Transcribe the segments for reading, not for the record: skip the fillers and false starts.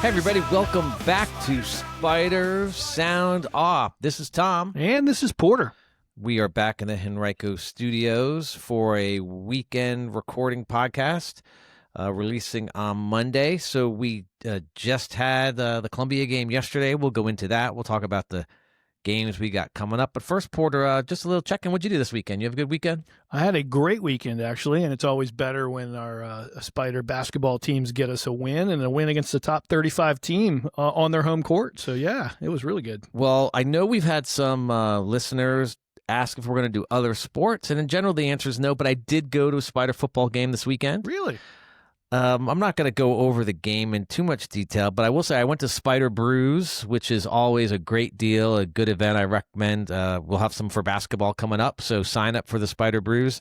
Hey everybody, welcome back to Spider Sound Off. This is Tom. And this is Porter. We are back in the Henrico studios for a weekend recording podcast, releasing on Monday. So we just had the Columbia game yesterday. We'll go into that. We'll talk about the games we got coming up. But first, Porter, just a little check-in. What'd you do this weekend? You have a good weekend? I had a great weekend, actually, and it's always better when our Spider basketball teams get us a win, and a win against the top 35 team on their home court. So, yeah, it was really good. Well, I know we've had some listeners ask if we're going to do other sports, and in general, the answer is no, but I did go to a Spider football game this weekend. Really? I'm not going to go over the game in too much detail, but I will say I went to Spider Brews, which is always a great deal, a good event. I recommend. We'll have some for basketball coming up, so sign up for the Spider Brews.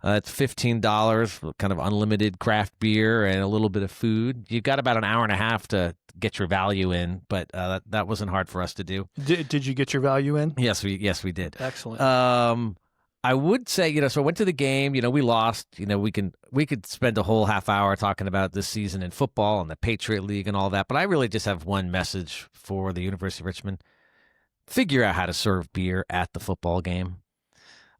It's $15, kind of unlimited craft beer and a little bit of food. You've got about an hour and a half to get your value in, but that wasn't hard for us to do. Did you get your value in? Yes, we did. Excellent. I would say, so I went to the game, we lost, we could spend a whole half hour talking about this season in football and the Patriot League and all that, but I really just have one message for the University of Richmond. Figure out how to serve beer at the football game.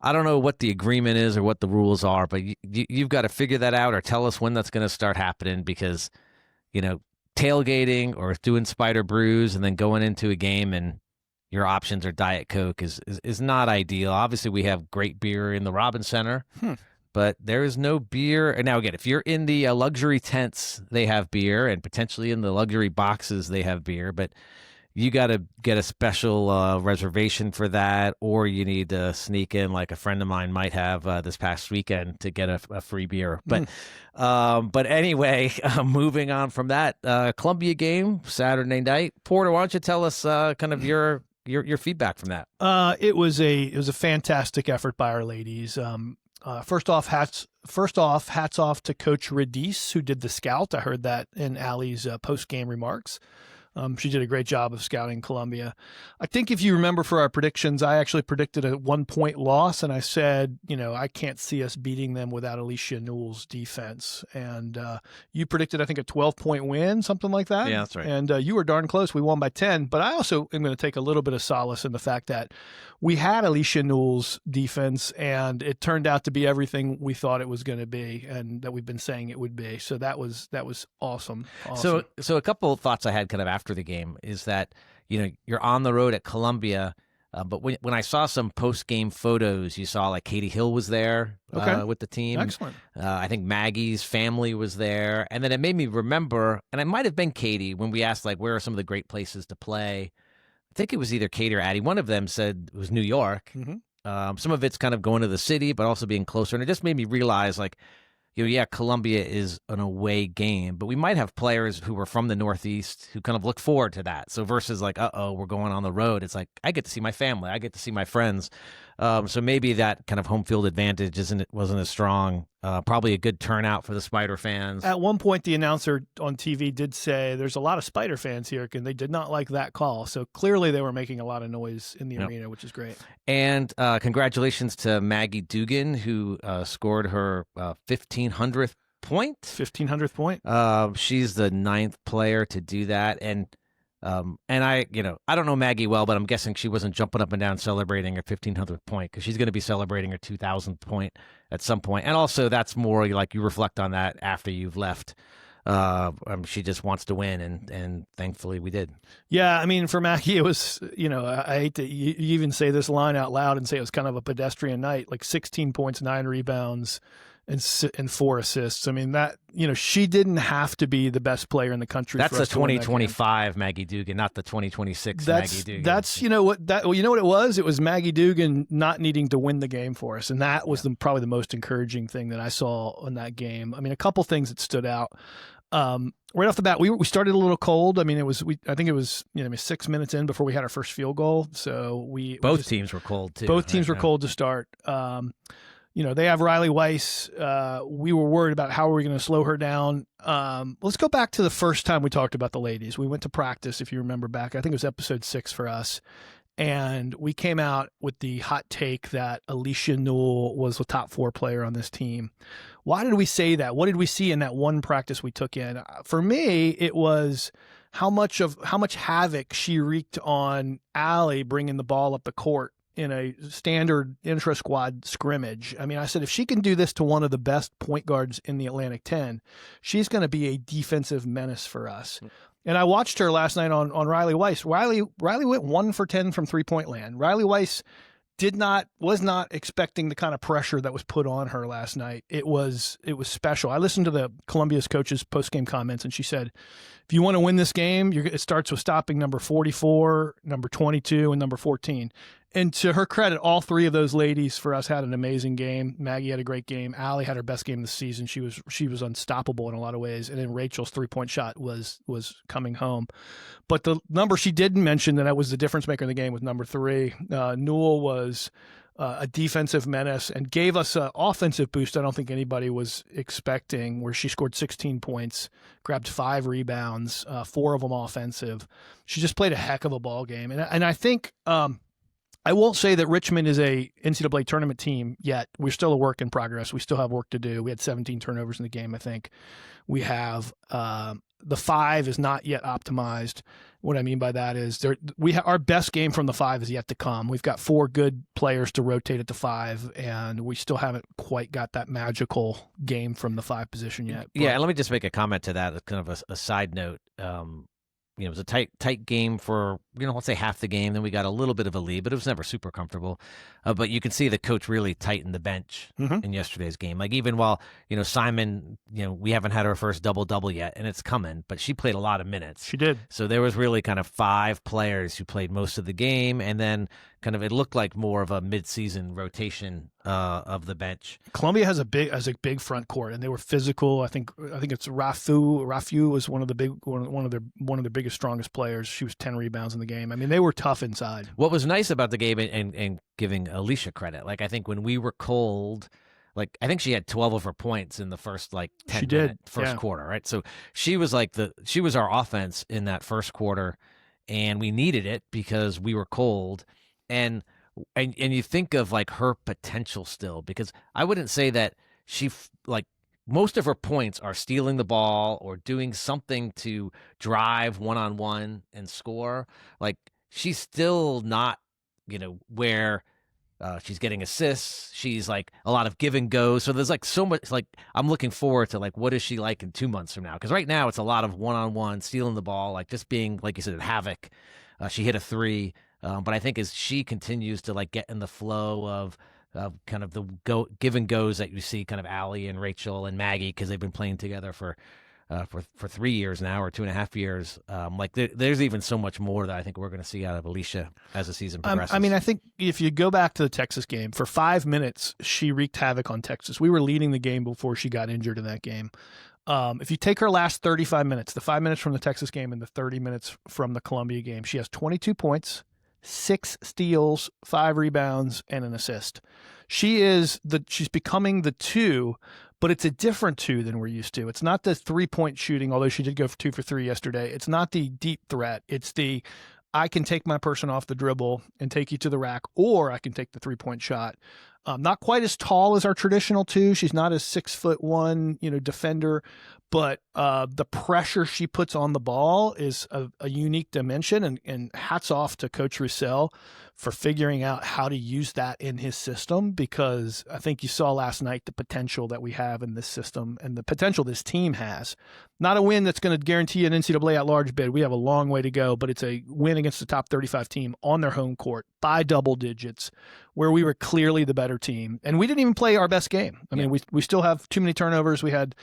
I don't know what the agreement is or what the rules are, but you've got to figure that out or tell us when that's going to start happening because, tailgating or doing Spider Brews and then going into a game and your options are Diet Coke is not ideal. Obviously, we have great beer in the Robbins Center, but there is no beer. And now, again, if you're in the luxury tents, they have beer, and potentially in the luxury boxes, they have beer. But you got to get a special reservation for that, or you need to sneak in like a friend of mine might have this past weekend to get a free beer. But anyway, moving on from that, Columbia game, Saturday night. Porter, why don't you tell us kind of your feedback from that? It was a fantastic effort by our ladies. First off, hats off to Coach Radice, who did the scout. I heard that in Allie's post-game remarks. She did a great job of scouting Columbia. I think if you remember for our predictions, I actually predicted a 1-point loss, and I said, I can't see us beating them without Alicia Newell's defense. And you predicted, I think, a 12-point win, something like that. Yeah, that's right. And you were darn close. We won by 10. But I also am going to take a little bit of solace in the fact that we had Alicia Newell's defense, and it turned out to be everything we thought it was going to be and that we've been saying it would be. So that was awesome. So a couple of thoughts I had kind of after the game is that, you're on the road at Columbia, but when I saw some post-game photos, you saw like Katie Hill was there with the team. Excellent. I think Maggie's family was there. And then it made me remember, and it might have been Katie, when we asked, like, where are some of the great places to play? I think it was either Katie or Addie. One of them said it was New York. Mm-hmm. Some of it's kind of going to the city, but also being closer. And it just made me realize, like, Columbia is an away game, but we might have players who were from the Northeast who kind of look forward to that. So versus like, we're going on the road. It's like, I get to see my family. I get to see my friends. So maybe that kind of home field advantage wasn't as strong. Probably a good turnout for the Spider fans. At one point, the announcer on TV did say there's a lot of Spider fans here, and they did not like that call. So clearly they were making a lot of noise in the arena, which is great. And congratulations to Maggie Doogan, who scored her 1,500th point. 1,500th point. She's the 9th player to do that. And I don't know Maggie well, but I'm guessing she wasn't jumping up and down celebrating her 1,500th point because she's going to be celebrating her 2,000th point at some point. And also, that's more like you reflect on that after you've left. She just wants to win, and thankfully we did. Yeah, I mean, for Maggie, it was, I hate to you even say this line out loud and say it was kind of a pedestrian night, like 16 points, 9 rebounds, and 4 assists. I mean, that, she didn't have to be the best player in the country. That's the 2025 Maggie Doogan, not the 2026 Maggie Doogan. That's, you know what it was? It was Maggie Doogan not needing to win the game for us. And that was probably the most encouraging thing that I saw in that game. I mean, a couple things that stood out. Right off the bat, we started a little cold. I mean, I think it was 6 minutes in before we had our first field goal. So both teams were cold too. Both teams were cold to start. They have Riley Weiss. We were worried about how we were going to slow her down. Let's go back to the first time we talked about the ladies. We went to practice, if you remember back. I think it was episode 6 for us. And we came out with the hot take that Alicia Newell was the top 4 player on this team. Why did we say that? What did we see in that one practice we took in? For me, it was how much havoc she wreaked on Allie bringing the ball up the court in a standard intra-squad scrimmage. I mean, I said, if she can do this to one of the best point guards in the Atlantic 10, she's going to be a defensive menace for us. And I watched her last night on Riley Weiss. Riley went 1 for 10 from three-point land. Riley Weiss was not expecting the kind of pressure that was put on her last night. It was special. I listened to the Columbia's coach's post-game comments, and she said, if you want to win this game, it starts with stopping number 44, number 22, and number 14. And to her credit, all three of those ladies for us had an amazing game. Maggie had a great game. Allie had her best game this season. She was unstoppable in a lot of ways. And then Rachel's three-point shot was coming home. But the number she didn't mention that was the difference maker in the game was number 3. Newell was a defensive menace and gave us an offensive boost I don't think anybody was expecting, where she scored 16 points, grabbed 5 rebounds, 4 of them offensive. She just played a heck of a ball game. And I think I won't say that Richmond is a NCAA tournament team yet. We're still a work in progress. We still have work to do. We had 17 turnovers in the game, I think. We have the 5 is not yet optimized. What I mean by that is our best game from the 5 is yet to come. We've got 4 good players to rotate at the 5, and we still haven't quite got that magical game from the 5 position yet. Yeah, and let me just make a comment to that, kind of a side note. It was a tight game for, let's say half the game. Then we got a little bit of a lead, but it was never super comfortable. But you can see the coach really tightened the bench in yesterday's game. Like, even while, Simon, we haven't had our first double-double yet, and it's coming, but she played a lot of minutes. She did. So there was really kind of 5 players who played most of the game, and then kind of it looked like more of a mid-season rotation of the bench. Columbia has a big front court, and they were physical. I think it's Rafu was one of their biggest, strongest players. She was 10 rebounds in the game. I mean, they were tough inside. What was nice about the game, and giving Alicia credit, like, I think when we were cold, like, I think she had 12 of her points in the first 10 first quarter, right? So she was our offense in that first quarter, and we needed it because we were cold. And you think of her potential still, because I wouldn't say that she most of her points are stealing the ball or doing something to drive one-on-one and score. Like, she's still not, where she's getting assists. She's a lot of give and go. So there's so much, I'm looking forward to what is she like in 2 months from now? Because right now it's a lot of one-on-one, stealing the ball, just being, like you said, havoc. She hit a 3. But I think as she continues to get in the flow of kind of the give and goes that you see kind of Allie and Rachel and Maggie, because they've been playing together for 3 years now, or 2.5 years. There's even so much more that I think we're going to see out of Alicia as the season progresses. I mean, I think if you go back to the Texas game, for 5 minutes, she wreaked havoc on Texas. We were leading the game before she got injured in that game. If you take her last 35 minutes, the 5 minutes from the Texas game and the 30 minutes from the Columbia game, she has 22 points, 6 steals, 5 rebounds, and an assist. She's becoming the 2, but it's a different 2 than we're used to. It's not the 3-point shooting, although she did go for 2 for 3 yesterday. It's not the deep threat. It's the, I can take my person off the dribble and take you to the rack, or I can take the 3-point shot. Not quite as tall as our traditional 2. She's not a 6'1", defender, but the pressure she puts on the ball is a unique dimension. And hats off to Coach Roussel for figuring out how to use that in his system, because I think you saw last night the potential that we have in this system and the potential this team has. Not a win that's going to guarantee an NCAA at-large bid. We have a long way to go, but it's a win against the top 35 team on their home court by double digits, where we were clearly the better team. And we didn't even play our best game. I mean, we still have too many turnovers. We had,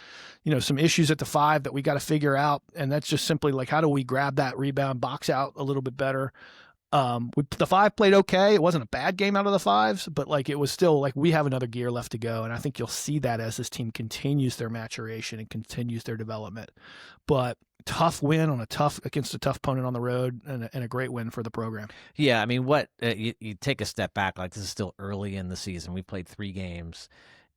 some issues at the 5 that we got to figure out. And that's just simply how do we grab that rebound, box out a little bit better? The 5 played okay. It wasn't a bad game out of the 5s, but it was still we have another gear left to go. And I think you'll see that as this team continues their maturation and continues their development. But tough win against a tough opponent on the road, and a great win for the program. Yeah, I mean, you take a step back, this is still early in the season. We played 3 games,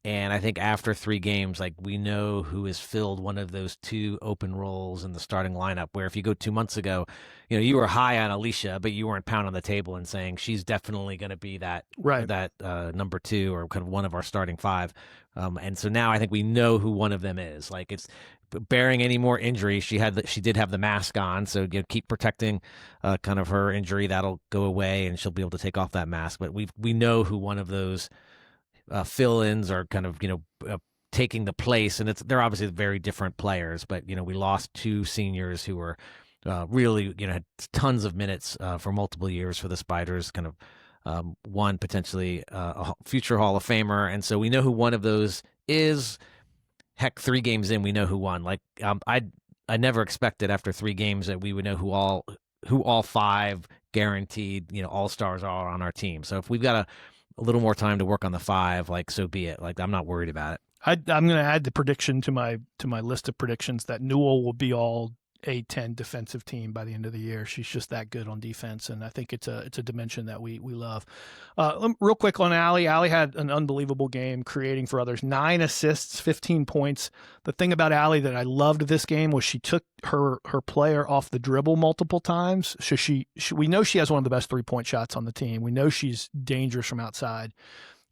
And I think after 3 games, like, we know who has filled one of those 2 open roles in the starting lineup, where if you go 2 months ago, you were high on Alicia, but you weren't pounding on the table and saying she's definitely going to be that Right. number 2 or kind of one of our starting 5. And so now I think we know who one of them is. Like, it's bearing any more injury. She did have the mask on, so keep protecting kind of her injury. That'll go away, and she'll be able to take off that mask. But we know who one of those fill-ins are kind of taking the place, and they're obviously very different players. But we lost 2 seniors who were really had tons of minutes for multiple years for the Spiders. Kind of one potentially a future Hall of Famer, and so we know who one of those is. Heck, 3 games in, we know who won. Like, I never expected after 3 games that we would know who all 5 guaranteed all-stars are on our team. So if we've got a little more time to work on the 5, like, so be it. Like, I'm not worried about it. I'm going to add the prediction to my list of predictions that Newell will be all A10 defensive team by the end of the year. She's just that good on defense, and I think it's a dimension that we love. Real quick on Allie. Allie had an unbelievable game creating for others. 9 assists, 15 points. The thing about Allie that I loved this game was she took her player off the dribble multiple times. So we know she has one of the best 3-point shots on the team. We know she's dangerous from outside.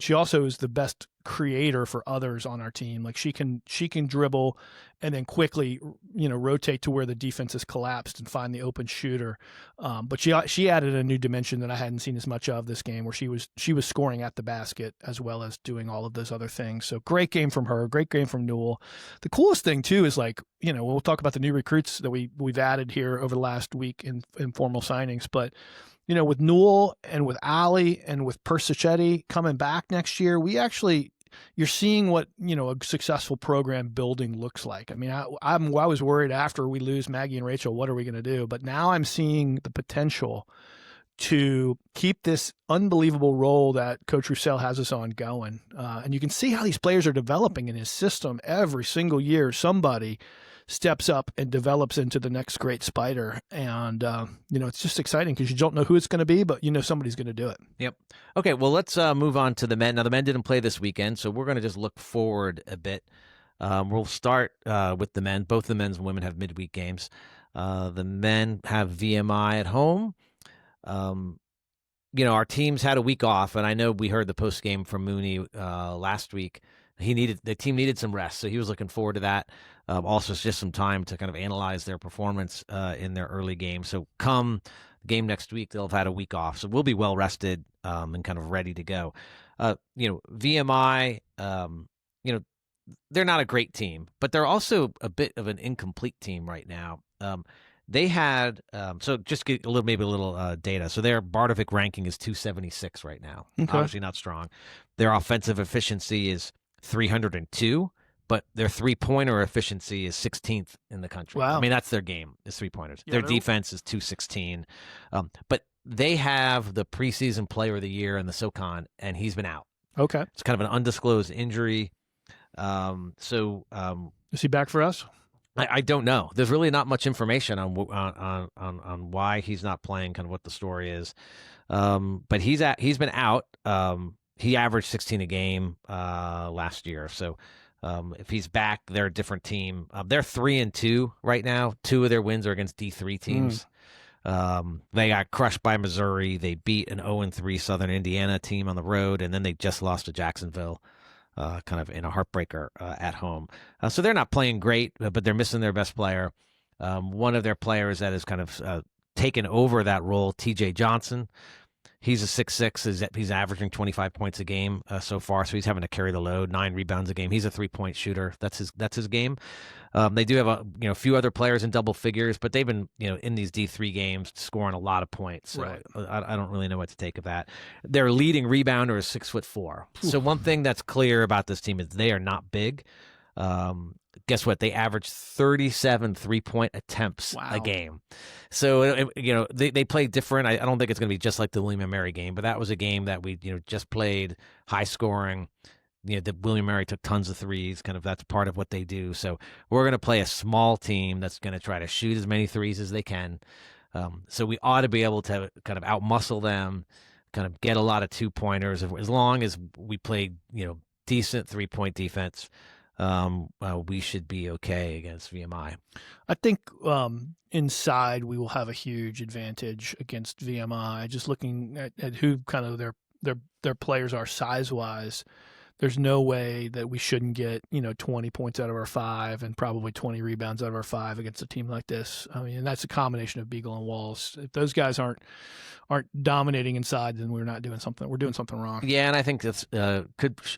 She also is the best creator for others on our team. Like, she can dribble and then quickly, rotate to where the defense has collapsed and find the open shooter. But she added a new dimension that I hadn't seen as much of this game, where she was scoring at the basket as well as doing all of those other things. So great game from her, great game from Newell. The coolest thing too is, like, we'll talk about the new recruits that we've added here over the last week in formal signings, but with Newell and with Allie and with Persichetti coming back next year, you're seeing what, a successful program building looks like. I mean, I was worried after we lose Maggie and Rachel, what are we going to do? But now I'm seeing the potential to keep this unbelievable role that Coach Roussel has us on going. And you can see how these players are developing in his system every single year. Somebody steps up and develops into the next great Spider. And, it's just exciting because you don't know who it's going to be, but somebody's going to do it. Yep. Okay, well, let's move on to the men. Now, the men didn't play this weekend, so we're going to just look forward a bit. We'll start with the men. Both the men's and women have midweek games. The men have VMI at home. Our teams had a week off, and I know we heard the post game from Mooney last week. The team needed some rest, so he was looking forward to that. Also, just some time to kind of analyze their performance in their early game. So come the game next week, they'll have had a week off, so we'll be well rested and kind of ready to go. VMI, they're not a great team, but they're also a bit of an incomplete team right now. They had so just get a little data. So their Bardovic ranking is 276 right now. Okay. Obviously not strong. Their offensive efficiency is 302, but their 3-pointer efficiency is 16th in the country. Wow. I mean, that's their game is 3-pointers. Their defense is 216, but they have the preseason player of the year in the SoCon, and he's been out. Okay, it's kind of an undisclosed injury. Is he back for us? I don't know. There's really not much information on why he's not playing, kind of what the story is. But he's been out. He averaged 16 a game last year. So if he's back, they're a different team. They're 3-2 right now. 2 of their wins are against D3 teams. They got crushed by Missouri. They beat an 0-3 Southern Indiana team on the road, and then they just lost to Jacksonville. Kind of in a heartbreaker at home. So they're not playing great, but they're missing their best player. One of their players that has kind of taken over that role, TJ Johnson. He's a 6'6". He's averaging 25 points a game so far, so he's having to carry the load, 9 rebounds a game. He's a 3-point shooter. That's his game. They do have a few other players in double figures, but they've been in these D3 games scoring a lot of points. So right. I don't really know what to take of that. Their leading rebounder is 6'4". So one thing that's clear about this team is they are not big. Guess what? They average 37 3-point attempts a game. So, they play different. I don't think it's going to be just like the William & Mary game, but that was a game that we, just played high scoring. The William & Mary took tons of threes. Kind of that's part of what they do. So we're going to play a small team that's going to try to shoot as many threes as they can. So we ought to be able to kind of outmuscle them, kind of get a lot of 2-pointers as long as we play, decent 3-point defense, we should be okay against VMI. I think inside we will have a huge advantage against VMI. Just looking at who kind of their players are size-wise, there's no way that we shouldn't get 20 points out of our 5 and probably 20 rebounds out of our 5 against a team like this. I mean, and that's a combination of Beagle and Walls. If those guys aren't dominating inside, then we're doing something wrong. Yeah, and I think that's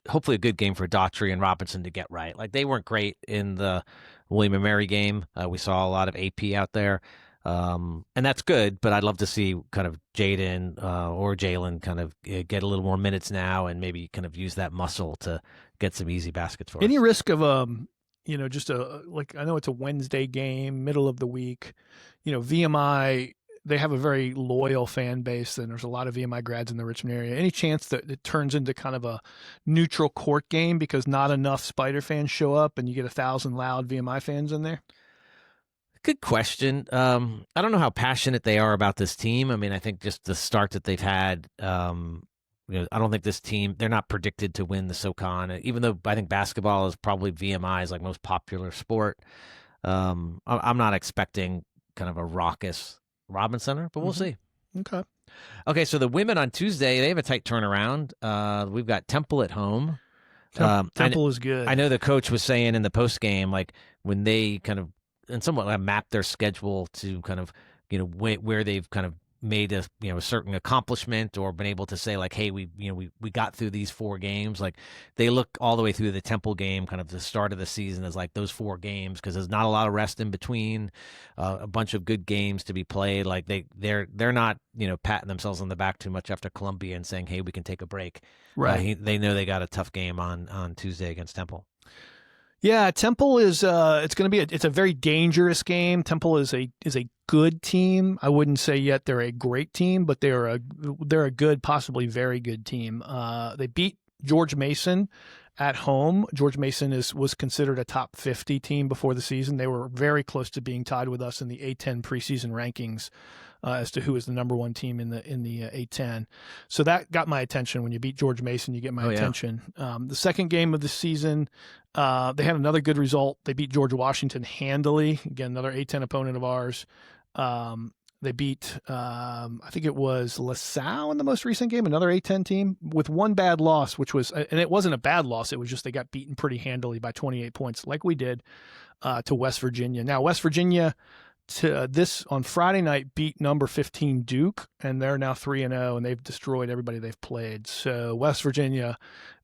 hopefully a good game for Daughtry and Robinson to get right. Like, they weren't great in the William & Mary game. We saw a lot of AP out there. And that's good, but I'd love to see kind of Jaden or Jalen kind of get a little more minutes now and maybe kind of use that muscle to get some easy baskets for us. Any risk of just I know it's a Wednesday game, middle of the week. VMI, they have a very loyal fan base, and there's a lot of VMI grads in the Richmond area. Any chance that it turns into kind of a neutral court game because not enough Spider fans show up and you get 1,000 loud VMI fans in there? Good question. I don't know how passionate they are about this team. I mean, I think just the start that they've had, I don't think this team, they're not predicted to win the SoCon, even though I think basketball is probably VMI's like most popular sport. I'm not expecting kind of a raucous Robin Center, but we'll see. Okay, so the women on Tuesday, they have a tight turnaround. We've got Temple at home. Temple is good. I know the coach was saying in the post game, like when they kind of and somewhat map their schedule to kind of, where they've kind of made a certain accomplishment or been able to say like, hey, we got through these 4 games. Like, they look all the way through the Temple game, kind of the start of the season, as like those 4 games, because there's not a lot of rest in between, a bunch of good games to be played. Like they're not patting themselves on the back too much after Columbia and saying, hey, we can take a break. Right. They know they got a tough game on Tuesday against Temple. Yeah, Temple is it's a very dangerous game. Temple is a good team. I wouldn't say yet they're a great team, but they're a good, possibly very good team. They beat George Mason at home. George Mason was considered a top 50 team before the season. They were very close to being tied with us in the A10 preseason rankings as to who is the number 1 team in the A10. So that got my attention. When you beat George Mason, you get my attention. The second game of the season, they had another good result. They beat George Washington handily. Again, another A10 opponent of ours. They beat, I think it was LaSalle in the most recent game, another A10 team, with one bad loss, which was, and it wasn't a bad loss. It was just they got beaten pretty handily by 28 points, like we did to West Virginia. Now, West Virginia on Friday night beat number 15 Duke, and they're now 3-0, and they've destroyed everybody they've played. So West Virginia,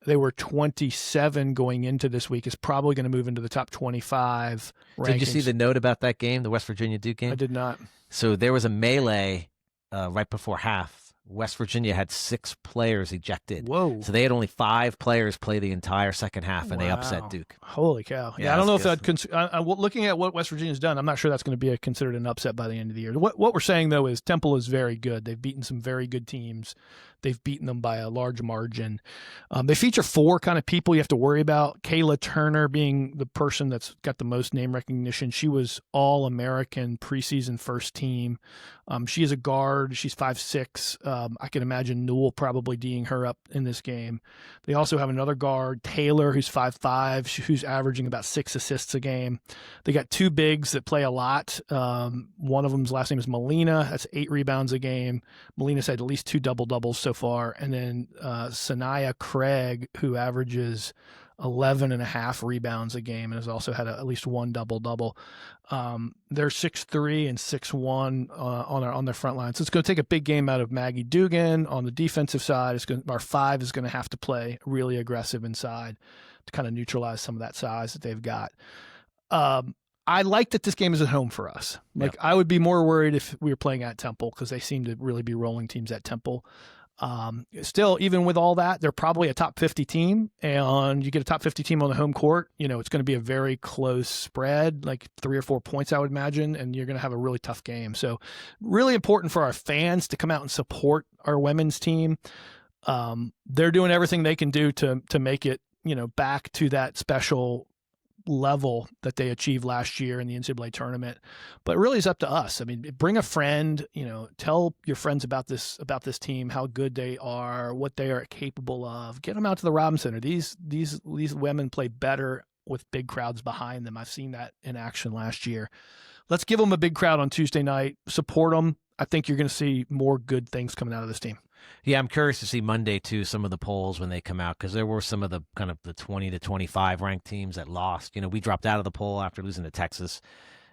they were 27 going into this week, is probably going to move into the top 25 rankings. Did you see the note about that game, the West Virginia Duke game? I did not. So there was a melee right before half. West Virginia had 6 players ejected. Whoa. So they had only 5 players play the entire second half, and they upset Duke. Holy cow. Yeah, I don't know if that, looking at what West Virginia's done, I'm not sure that's going to be considered an upset by the end of the year. What we're saying, though, is Temple is very good. They've beaten some very good teams. They've beaten them by a large margin. They feature 4 kind of people you have to worry about. Kayla Turner being the person that's got the most name recognition. She was All-American preseason first team. She is a guard. She's 5'6". I can imagine Newell probably D'ing her up in this game. They also have another guard, Taylor, who's 5'5", who's averaging about 6 assists a game. They got 2 bigs that play a lot. One of them's last name is Molina. That's 8 rebounds a game. Molina's had at least 2 double-doubles so far. And then Sanaya Craig, who averages 11.5 rebounds a game and has also had at least 1 double-double. They're 6'3" and 6'1" on their front line. So it's going to take a big game out of Maggie Doogan. On the defensive side, our 5 is going to have to play really aggressive inside to kind of neutralize some of that size that they've got. I like that this game is at home for us. I would be more worried if we were playing at Temple, because they seem to really be rolling teams at Temple. Still, even with all that, they're probably a top 50 team, and you get a top 50 team on the home court, it's going to be a very close spread, like 3 or 4 points, I would imagine, and you're going to have a really tough game. So really important for our fans to come out and support our women's team. They're doing everything they can do to make it, back to that special level that they achieved last year in the NCAA tournament. But really it's up to us. I mean, bring a friend, tell your friends about this team, how good they are, what they are capable of. Get them out to the Robin Center. These women play better with big crowds behind them. I've seen that in action last year. Let's give them a big crowd on Tuesday night. Support them. I think you're going to see more good things coming out of this team. Yeah, I'm curious to see Monday, too, some of the polls when they come out, because there were some of the kind of the 20 to 25 ranked teams that lost. We dropped out of the poll after losing to Texas,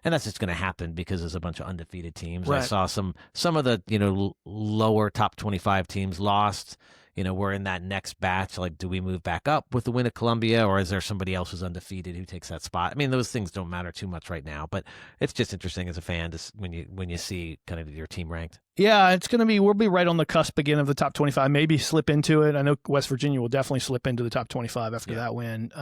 and that's just going to happen because there's a bunch of undefeated teams. Right. I saw some of the, lower top 25 teams lost. We're in that next batch. Like, do we move back up with the win at Columbia, or is there somebody else who's undefeated who takes that spot? I mean, those things don't matter too much right now, but it's just interesting as a fan when you see kind of your team ranked. Yeah, we'll be right on the cusp again of the top 25, maybe slip into it. I know West Virginia will definitely slip into the top 25 after that win.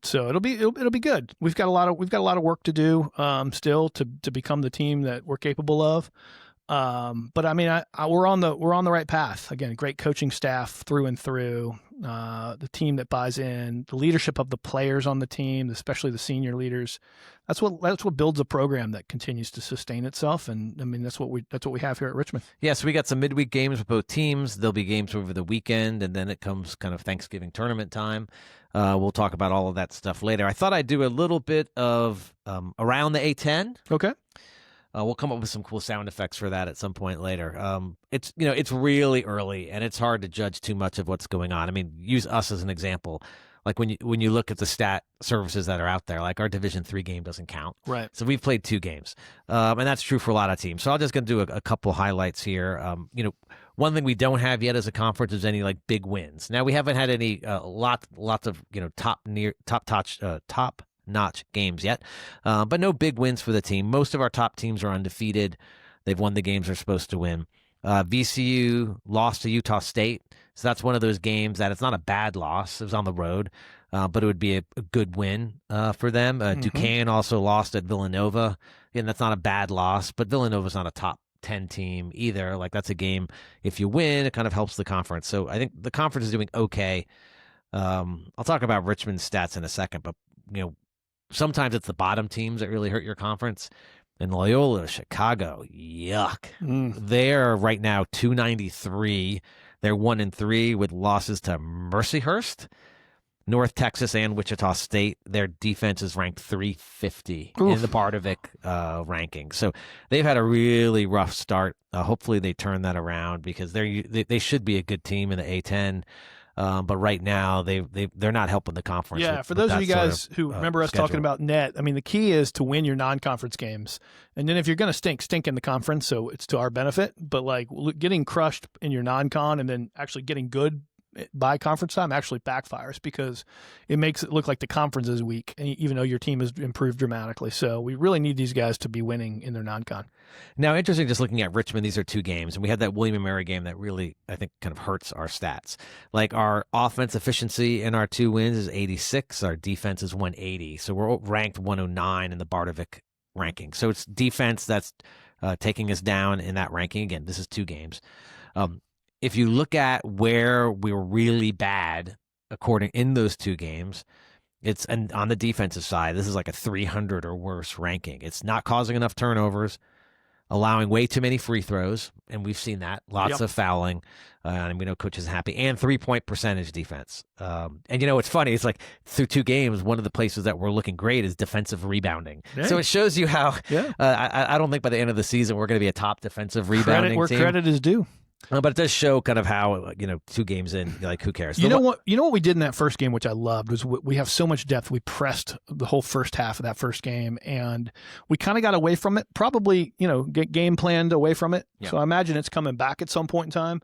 So it'll be good. We've got a lot of work to do still to become the team that we're capable of. But I mean, we're on the right path. Again, great coaching staff through and through, the team that buys in, the leadership of the players on the team, especially the senior leaders. That's what builds a program that continues to sustain itself. And I mean, that's what we have here at Richmond. Yeah. So we got some midweek games with both teams. There'll be games over the weekend, and then it comes kind of Thanksgiving tournament time. We'll talk about all of that stuff later. I thought I'd do a little bit of, around the A10. Okay. We'll come up with some cool sound effects for that at some point later. It's really early, and it's hard to judge too much of what's going on. I mean, use us as an example. Like when you look at the stat services that are out there, like our Division III game doesn't count. Right. So we've played 2 games, and that's true for a lot of teams. So I'm just going to do a couple highlights here. One thing we don't have yet as a conference is any like big wins. Now we haven't had any lots of top notch games yet, but no big wins for the team. Most of our top teams are undefeated. They've won the games they're supposed to win. VCU lost to Utah State, so that's one of those games that it's not a bad loss. It was on the road, but it would be a good win for them. Duquesne also lost at Villanova, and that's not a bad loss, but Villanova's not a top 10 team either. Like, that's a game, if you win, it kind of helps the conference. So I think the conference is doing okay. I'll talk about Richmond's stats in a second, but sometimes it's the bottom teams that really hurt your conference. And Loyola, Chicago, yuck. They're right now 293. They're 1-3 with losses to Mercyhurst, North Texas, and Wichita State. Their defense is ranked 350 in the Bardovic ranking. So they've had a really rough start. Hopefully they turn that around, because they should be a good team in the A10. But right now they're not helping the conference. Yeah, for those of you guys who remember us talking about net, I mean, the key is to win your non-conference games, and then if you're going to stink in the conference, so it's to our benefit. But like getting crushed in your non-con and then actually getting good by conference time actually backfires, because it makes it look like the conference is weak, even though your team has improved dramatically. So we really need these guys to be winning in their non-con. Now, interesting, just looking at Richmond, these are 2 games, and we had that William & Mary game that really, I think, kind of hurts our stats. Like, our offense efficiency in our 2 wins is 86. Our defense is 180. So we're ranked 109 in the Bardovic ranking. So it's defense that's taking us down in that ranking. Again, this is 2 games. If you look at where we were really bad, in those 2 games, and on the defensive side, this is like a 300 or worse ranking. It's not causing enough turnovers, allowing way too many free throws, and we've seen that. Lots of fouling, and we know coach is happy, and 3-point percentage defense. And it's funny. It's like through 2 games, one of the places that we're looking great is defensive rebounding. Dang. So it shows you how I don't think by the end of the season we're going to be a top defensive rebounding where team. Credit is due. But it does show kind of how, 2 games in, like, who cares? You know what we did in that first game, which I loved, was we have so much depth. We pressed the whole first half of that first game, and we kind of got away from it, probably, get game planned away from it. Yeah. So I imagine it's coming back at some point in time.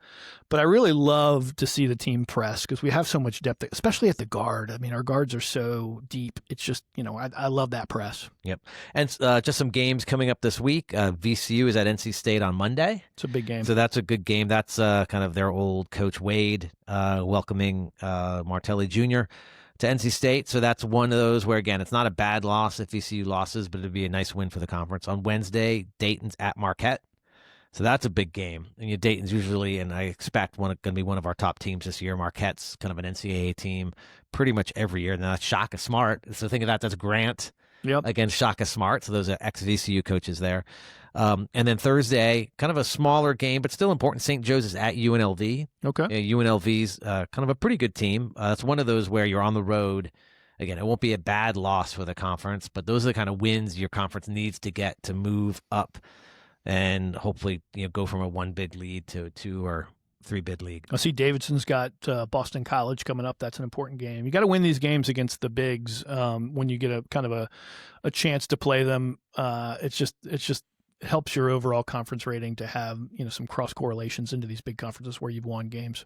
But I really love to see the team press, because we have so much depth, especially at the guard. I mean, our guards are so deep. It's just, I love that press. Yep. And just some games coming up this week. VCU is at NC State on Monday. It's a big game. So that's a good game. That's kind of their old coach Wade welcoming Martelli Jr. to NC State. So that's one of those where, again, it's not a bad loss if VCU losses, but it'd be a nice win for the conference. On Wednesday, Dayton's at Marquette. So that's a big game. And Dayton's usually, and I expect going to be one of our top teams this year. Marquette's kind of an NCAA team pretty much every year. And that's Shaka Smart. So think of that. That's Grant against Shaka Smart. So those are ex-VCU coaches there. And then Thursday, kind of a smaller game, but still important. St. Joe's is at UNLV. Okay. UNLV's kind of a pretty good team. It's one of those where you're on the road. Again, it won't be a bad loss for the conference, but those are the kind of wins your conference needs to get to move up and hopefully go from a 1 bid lead to a 2 or 3 bid league. I see Davidson's got Boston College coming up. That's an important game. You got to win these games against the bigs when you get a kind of a chance to play them. It's just helps your overall conference rating to have some cross correlations into these big conferences where you've won games.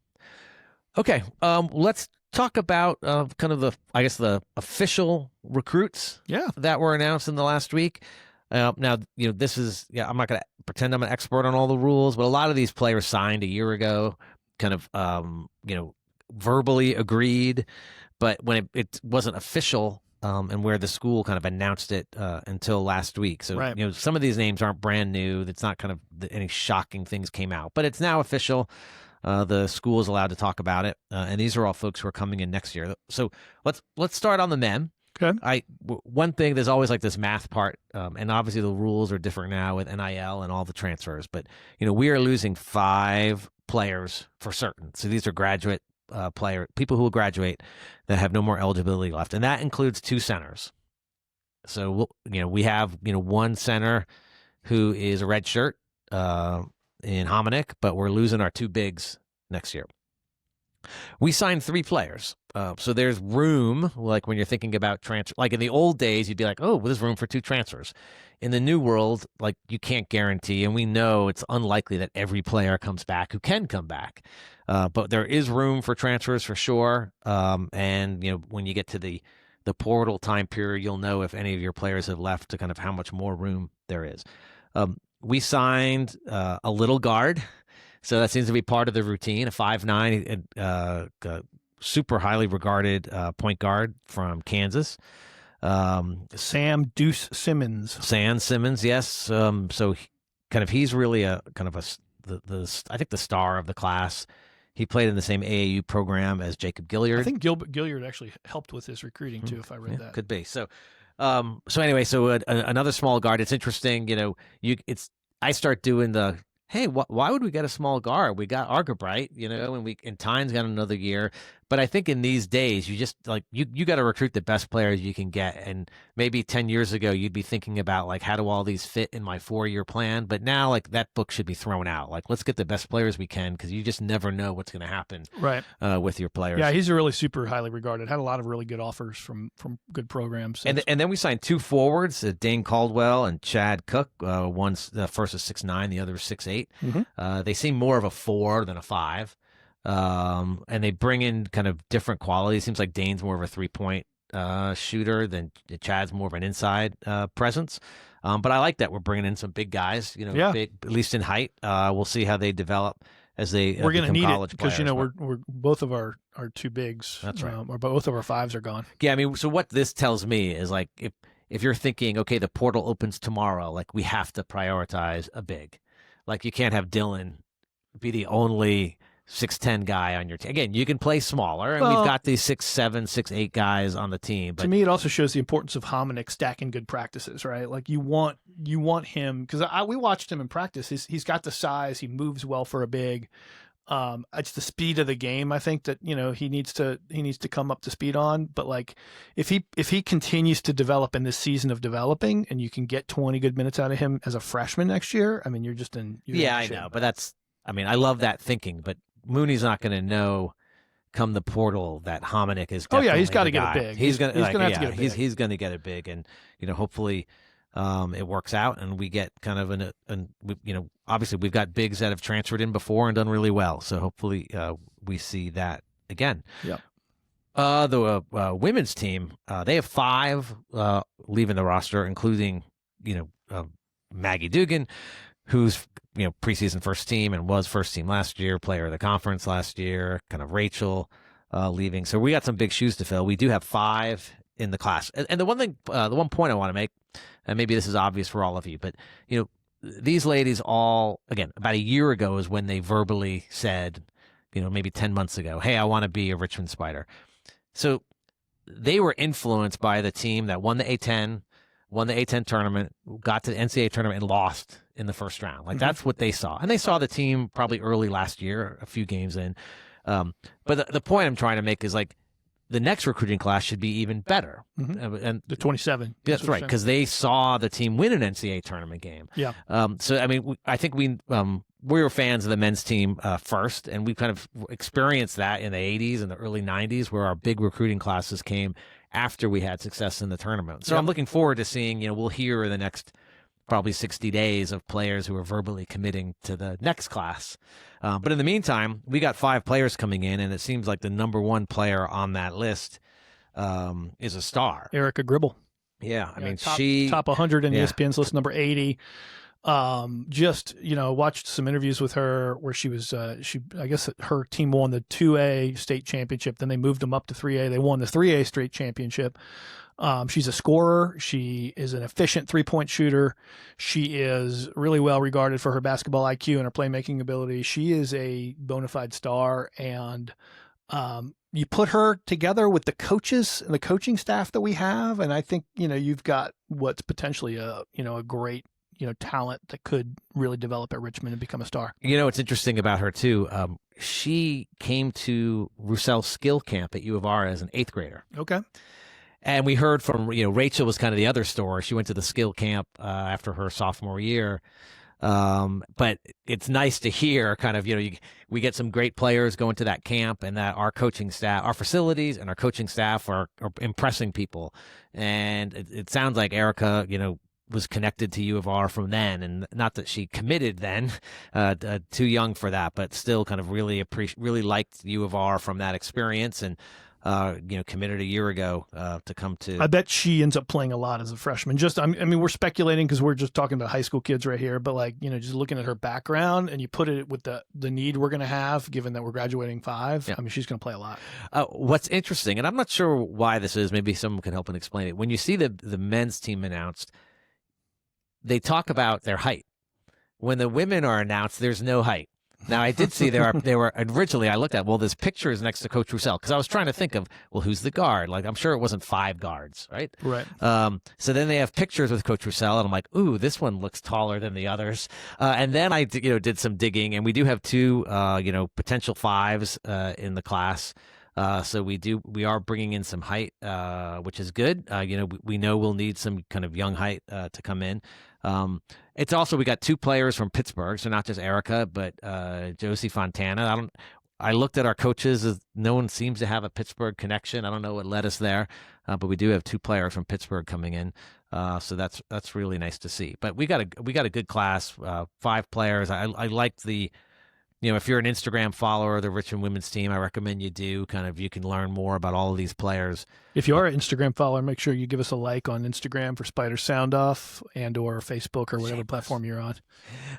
Okay, let's talk about kind of the official recruits that were announced in the last week. Now, this is, I'm not going to pretend I'm an expert on all the rules, but a lot of these players signed a year ago, kind of, verbally agreed, but when it wasn't official, and where the school kind of announced it until last week. So, some of these names aren't brand new. It's not kind of any shocking things came out, but it's now official. The school is allowed to talk about it, and these are all folks who are coming in next year. So let's start on the men. Okay. One thing, there's always like this math part, and obviously the rules are different now with NIL and all the transfers. But we are losing 5 players for certain. So these are graduate people who will graduate that have no more eligibility left, and that includes 2 centers. So we have one center who is a red shirt in Hominick, but we're losing our 2 bigs next year. We signed 3 players. So there's room, like when you're thinking about transfer. Like in the old days, you'd be like, oh, well, there's room for 2 transfers. In the new world, like you can't guarantee, and we know it's unlikely that every player comes back who can come back. But there is room for transfers for sure. And, when you get to the portal time period, you'll know if any of your players have left to kind of how much more room there is. We signed a little guard. So that seems to be part of the routine, a 5'9", super highly regarded point guard from Kansas. Sam Deuce Simmons. Sam Simmons, yes. So he's really I think the star of the class. He played in the same AAU program as Jacob Gilliard. I think Gilliard actually helped with his recruiting too, if I read that. Could be. So anyway, another small guard. It's interesting, I start doing the, hey, why would we get a small guard? We got Argabright, and Tyne's got another year. But I think in these days, you just you got to recruit the best players you can get. And maybe 10 years ago, you'd be thinking about how do all these fit in my 4-year plan? But now that book should be thrown out. Let's get the best players we can, because you just never know what's going to happen with your players. Yeah, he's a really super highly regarded. Had a lot of really good offers from good programs. So and then we signed 2 forwards, Dane Caldwell and Chad Cook. One's the first is 6'9", the other is 6'8". Mm-hmm. They seem more of a 4 than a 5. And they bring in kind of different qualities. Seems like Dane's more of a 3-point shooter than Chad's more of an inside presence. But I like that we're bringing in some big guys, big, at least in height. We'll see how they develop as they we're going to need college it because players. we're both of our 2 bigs. That's right. Or both of our 5s are gone. Yeah, I mean, so what this tells me is if you're thinking, okay, the portal opens tomorrow, we have to prioritize a big. You can't have Dylan be the only 6'10" guy on your team. Again, you can play smaller, and we've got these 6'7", 6'8" guys on the team. But to me, it also shows the importance of Hominick stacking good practices, right? You want him, because we watched him in practice. He's got the size. He moves well for a big. It's the speed of the game, I think, that he needs to come up to speed on. But if he continues to develop in this season of developing, and you can get 20 good minutes out of him as a freshman next year, I mean, you're just in. I know, but I love that thinking, but Mooney's not going to know come the portal that Hominick is. He's got to get it big. He's going to have to get it big. He's going to get it big, and hopefully it works out, and we get kind of obviously we've got bigs that have transferred in before and done really well, so hopefully we see that again. Yeah. The women's team, they have 5 leaving the roster, including Maggie Doogan, who's preseason first team and was first team last year, player of the conference last year, kind of Rachel leaving. So we got some big shoes to fill. We do have 5 in the class. And the one point I want to make, and maybe this is obvious for all of you, but these ladies all, again, about a year ago is when they verbally said, maybe 10 months ago, hey, I want to be a Richmond Spider. So they were influenced by the team that won the A10, won the A10 tournament, got to the NCAA tournament and lost in the first round. Like that's what they saw. And they saw the team probably early last year, a few games in. But the point I'm trying to make is like the next recruiting class should be even better. And the 27. That's right, because they saw the team win an NCAA tournament game. Yeah. So, I mean, I think we were fans of the men's team first, and we kind of experienced that in the 80s and the early 90s where our big recruiting classes came after we had success in the tournament. So I'm looking forward to seeing, we'll hear in the next probably 60 days of players who are verbally committing to the next class. But in the meantime, we got 5 players coming in, and it seems like the number one player on that list is a star. Erica Gribble. Yeah, I mean, top 100 in ESPN's list, number 80. Just, watched some interviews with her where she was, I guess her team won the 2A state championship. Then they moved them up to 3A. They won the 3A state championship. She's a scorer. She is an efficient 3-point shooter. She is really well regarded for her basketball IQ and her playmaking ability. She is a bona fide star. And, you put her together with the coaches and the coaching staff that we have. And I think, you've got what's potentially a great, talent that could really develop at Richmond and become a star. What's interesting about her too, she came to Roussel Skill Camp at U of R as an 8th grader. Okay. And we heard from, Rachel was kind of the other story. She went to the skill camp after her sophomore year. But it's nice to hear kind of, we get some great players going to that camp, and that our coaching staff, our facilities and our coaching staff are impressing people. And it sounds like Erica, was connected to U of R from then, and not that she committed then, too young for that, but still kind of really liked U of R from that experience, and committed a year ago to come to. I bet she ends up playing a lot as a freshman. We're speculating because we're just talking about high school kids right here, but just looking at her background, and you put it with the need we're going to have, given that we're graduating 5. Yeah. She's going to play a lot. What's interesting, and I'm not sure why this is, maybe someone can help and explain it. When you see the men's team announced, they talk about their height. When the women are announced, there's no height. Now, I did see they were originally, I looked at, this picture is next to Coach Roussel, because I was trying to think of, who's the guard? Like, I'm sure it wasn't 5 guards, right? Right. So then they have pictures with Coach Roussel, and I'm like, ooh, this one looks taller than the others. And then I did some digging, and we do have 2, potential 5s in the class. So we are bringing in some height, which is good. We know we'll need some kind of young height to come in. It's also, we got 2 players from Pittsburgh, so not just Erica, but Josie Fontana. I looked at our coaches, no one seems to have a Pittsburgh connection. I don't know what led us there, but we do have 2 players from Pittsburgh coming in. So that's really nice to see. But we got a good class, 5 players. I like the, if you're an Instagram follower of the Richmond women's team, I recommend you do. Kind of, you can learn more about all of these players. If you are an Instagram follower, make sure you give us a like on Instagram for Spider Sound Off, and or Facebook or whatever platform you're on.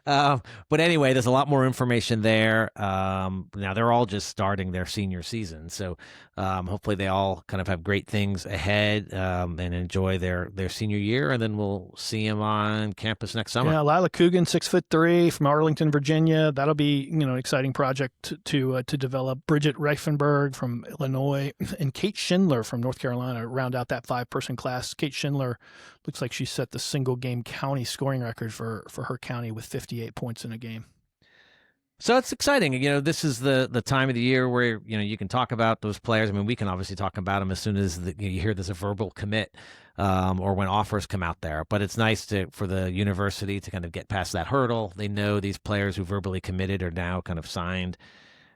But anyway, there's a lot more information there. Now they're all just starting their senior season, so hopefully they all kind of have great things ahead and enjoy their senior year, and then we'll see them on campus next summer. Yeah, Lila Coogan, 6'3" from Arlington, Virginia. That'll be an exciting project to develop. Bridget Reifenberg from Illinois, and Kate Schindler from North Carolina round out that 5-person class. Kate Schindler looks like she set the single game county scoring record for her county with 58 points in a game. So it's exciting. This is the time of the year where, you can talk about those players. We can obviously talk about them as soon as you hear there's a verbal commit or when offers come out there. But it's nice for the university to kind of get past that hurdle. They know these players who verbally committed are now kind of signed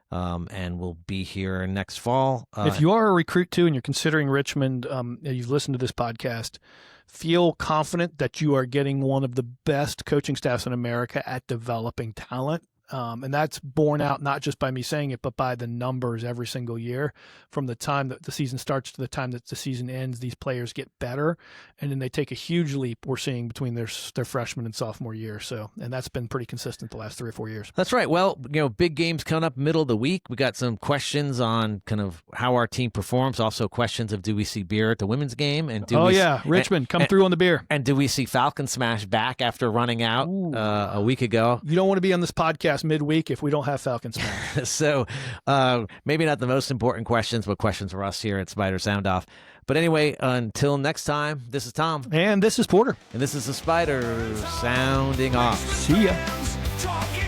and will be here next fall. If you are a recruit too and you're considering Richmond, you've listened to this podcast, feel confident that you are getting one of the best coaching staffs in America at developing talent. And that's borne out not just by me saying it, but by the numbers every single year. From the time that the season starts to the time that the season ends, these players get better, and then they take a huge leap we're seeing between their freshman and sophomore year. So, and that's been pretty consistent the last 3 or 4 years. That's right. Well, big games coming up middle of the week. We got some questions on kind of how our team performs. Also questions of, do we see beer at the women's game? And Richmond, come through on the beer. And do we see Falcon Smash back after running out a week ago? You don't want to be on this podcast midweek if we don't have Falcon Smash. So maybe not the most important questions, but questions for us here at Spider Sound Off. But anyway, until next time, this is Tom. And this is Porter. And this is the Spider sounding off. See ya.